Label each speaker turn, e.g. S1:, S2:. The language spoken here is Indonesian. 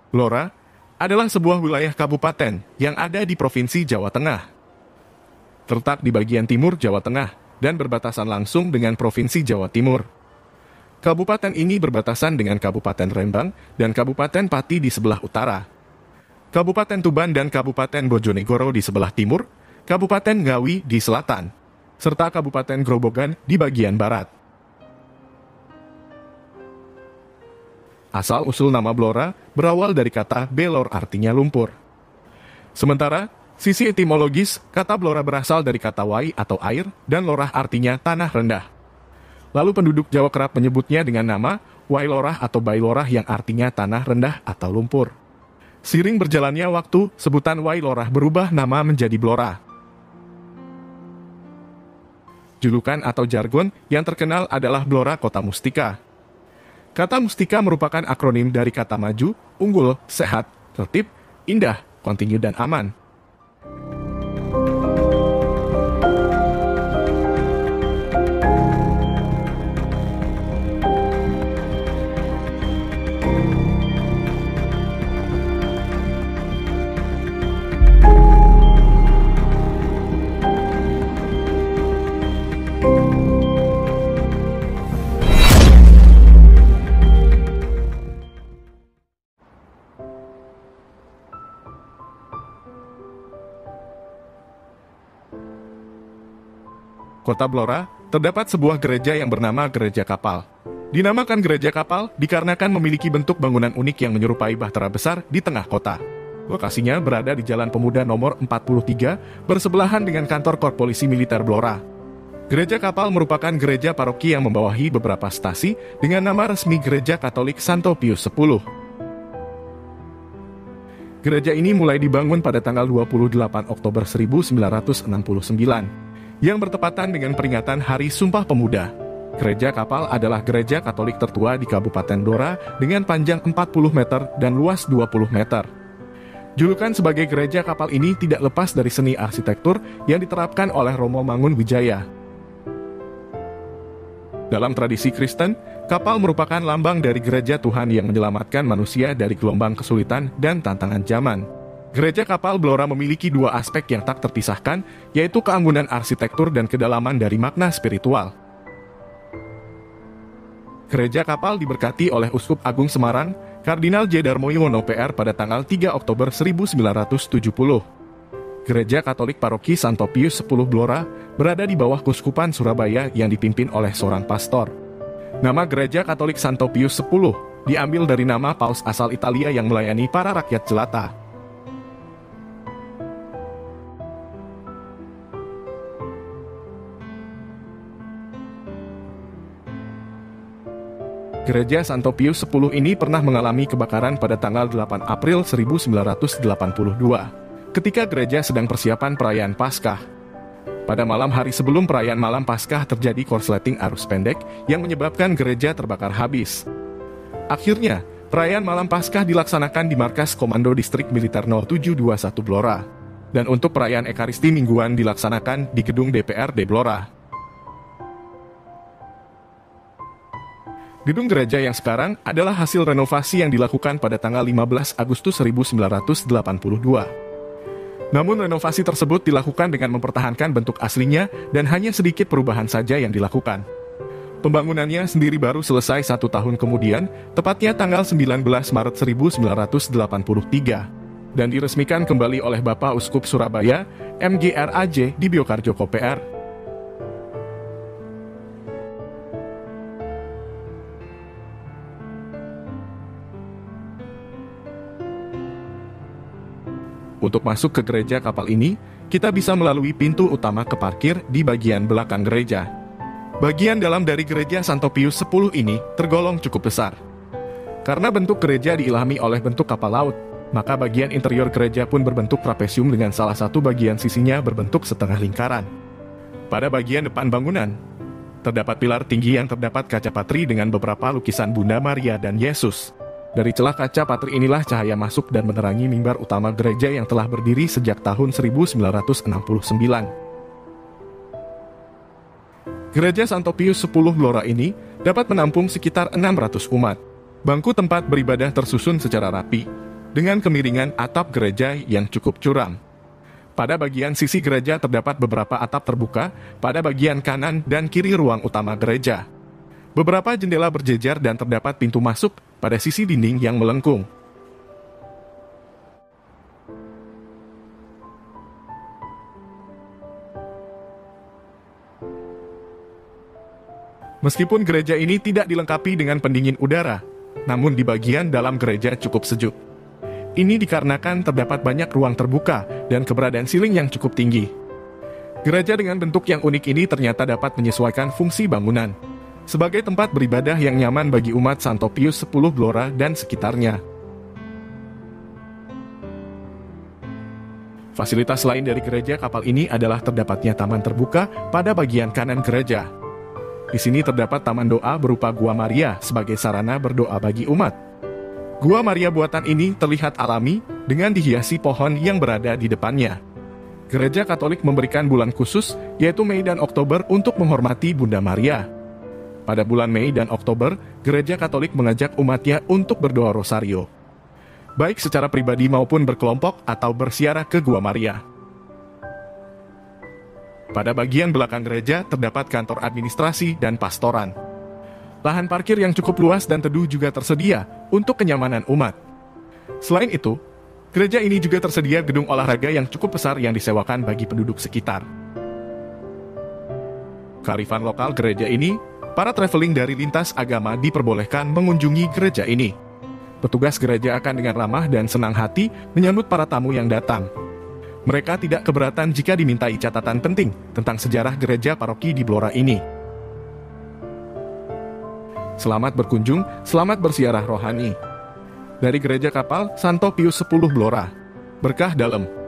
S1: Blora adalah sebuah wilayah kabupaten yang ada di Provinsi Jawa Tengah. Terletak di bagian timur Jawa Tengah dan berbatasan langsung dengan Provinsi Jawa Timur. Kabupaten ini berbatasan dengan Kabupaten Rembang dan Kabupaten Pati di sebelah utara. Kabupaten Tuban dan Kabupaten Bojonegoro di sebelah timur, Kabupaten Ngawi di selatan, serta Kabupaten Grobogan di bagian barat. Asal-usul nama Blora berawal dari kata belor artinya lumpur. Sementara, sisi etimologis, kata Blora berasal dari kata wai atau air dan lorah artinya tanah rendah. Lalu penduduk Jawa kerap menyebutnya dengan nama Wailorah atau Bailorah yang artinya tanah rendah atau lumpur. Seiring berjalannya waktu, sebutan Wailorah berubah nama menjadi Blora. Julukan atau jargon yang terkenal adalah Blora Kota Mustika. Kata mustika merupakan akronim dari kata maju, unggul, sehat, tertib, indah, kontinu dan aman. Kota Blora, terdapat sebuah gereja yang bernama Gereja Kapal. Dinamakan Gereja Kapal dikarenakan memiliki bentuk bangunan unik yang menyerupai bahtera besar di tengah kota. Lokasinya berada di Jalan Pemuda nomor 43, bersebelahan dengan kantor Korpolisi Militer Blora. Gereja Kapal merupakan gereja paroki yang membawahi beberapa stasi dengan nama resmi Gereja Katolik Santo Pius X. Gereja ini mulai dibangun pada tanggal 28 Oktober 1969. Yang bertepatan dengan peringatan Hari Sumpah Pemuda. Gereja Kapal adalah gereja Katolik tertua di Kabupaten Blora dengan panjang 40 meter dan luas 20 meter. Julukan sebagai Gereja Kapal ini tidak lepas dari seni arsitektur yang diterapkan oleh Romo Mangunwijaya. Dalam tradisi Kristen, kapal merupakan lambang dari gereja Tuhan yang menyelamatkan manusia dari gelombang kesulitan dan tantangan zaman. Gereja Kapal Blora memiliki dua aspek yang tak terpisahkan, yaitu keanggunan arsitektur dan kedalaman dari makna spiritual. Gereja Kapal diberkati oleh Uskup Agung Semarang, Kardinal J. Darmoyono PR pada tanggal 3 Oktober 1970. Gereja Katolik Paroki Santo Pius X Blora berada di bawah Kuskupan Surabaya yang dipimpin oleh seorang pastor. Nama Gereja Katolik Santo Pius X diambil dari nama paus asal Italia yang melayani para rakyat jelata. Gereja Santo Pius X ini pernah mengalami kebakaran pada tanggal 8 April 1982, ketika gereja sedang persiapan perayaan Paskah. Pada malam hari sebelum perayaan malam Paskah terjadi korsleting arus pendek yang menyebabkan gereja terbakar habis. Akhirnya, perayaan malam Paskah dilaksanakan di markas Komando Distrik Militer 0721 Blora. Dan untuk perayaan Ekaristi mingguan dilaksanakan di gedung DPRD Blora. Gedung gereja yang sekarang adalah hasil renovasi yang dilakukan pada tanggal 15 Agustus 1982. Namun renovasi tersebut dilakukan dengan mempertahankan bentuk aslinya dan hanya sedikit perubahan saja yang dilakukan. Pembangunannya sendiri baru selesai 1 tahun kemudian, tepatnya tanggal 19 Maret 1983, dan diresmikan kembali oleh Bapak Uskup Surabaya, MGRAJ di Biokarjoko PR. Untuk masuk ke gereja kapal ini, kita bisa melalui pintu utama ke parkir di bagian belakang gereja. Bagian dalam dari gereja Santo Pius X ini tergolong cukup besar. Karena bentuk gereja diilhami oleh bentuk kapal laut, maka bagian interior gereja pun berbentuk trapesium dengan salah satu bagian sisinya berbentuk setengah lingkaran. Pada bagian depan bangunan, terdapat pilar tinggi yang terdapat kaca patri dengan beberapa lukisan Bunda Maria dan Yesus. Dari celah kaca patri inilah cahaya masuk dan menerangi mimbar utama gereja yang telah berdiri sejak tahun 1969. Gereja Santo Pius X Blora ini dapat menampung sekitar 600 umat. Bangku tempat beribadah tersusun secara rapi. dengan kemiringan atap gereja yang cukup curam. Pada bagian sisi gereja terdapat beberapa atap terbuka pada bagian kanan dan kiri ruang utama gereja. Beberapa jendela berjejer dan terdapat pintu masuk pada sisi dinding yang melengkung. Meskipun gereja ini tidak dilengkapi dengan pendingin udara, namun di bagian dalam gereja cukup sejuk. Ini dikarenakan terdapat banyak ruang terbuka dan keberadaan siling yang cukup tinggi. Gereja dengan bentuk yang unik ini ternyata dapat menyesuaikan fungsi bangunan sebagai tempat beribadah yang nyaman bagi umat Santo Pius X Blora dan sekitarnya. Fasilitas lain dari gereja kapal ini adalah terdapatnya taman terbuka pada bagian kanan gereja. Di sini terdapat taman doa berupa Gua Maria sebagai sarana berdoa bagi umat. Gua Maria buatan ini terlihat alami dengan dihiasi pohon yang berada di depannya. Gereja Katolik memberikan bulan khusus, yaitu Mei dan Oktober untuk menghormati Bunda Maria. Pada bulan Mei dan Oktober, Gereja Katolik mengajak umatnya untuk berdoa rosario, baik secara pribadi maupun berkelompok atau berziarah ke Gua Maria. Pada bagian belakang gereja terdapat kantor administrasi dan pastoran. Lahan parkir yang cukup luas dan teduh juga tersedia untuk kenyamanan umat. Selain itu, gereja ini juga tersedia gedung olahraga yang cukup besar yang disewakan bagi penduduk sekitar. Kearifan lokal gereja ini, para traveling dari lintas agama diperbolehkan mengunjungi gereja ini. Petugas gereja akan dengan ramah dan senang hati menyambut para tamu yang datang. Mereka tidak keberatan jika dimintai catatan penting tentang sejarah gereja paroki di Blora ini. Selamat berkunjung, selamat bersiarah rohani. Dari Gereja Kapal Santo Pius X Blora. Berkah dalam.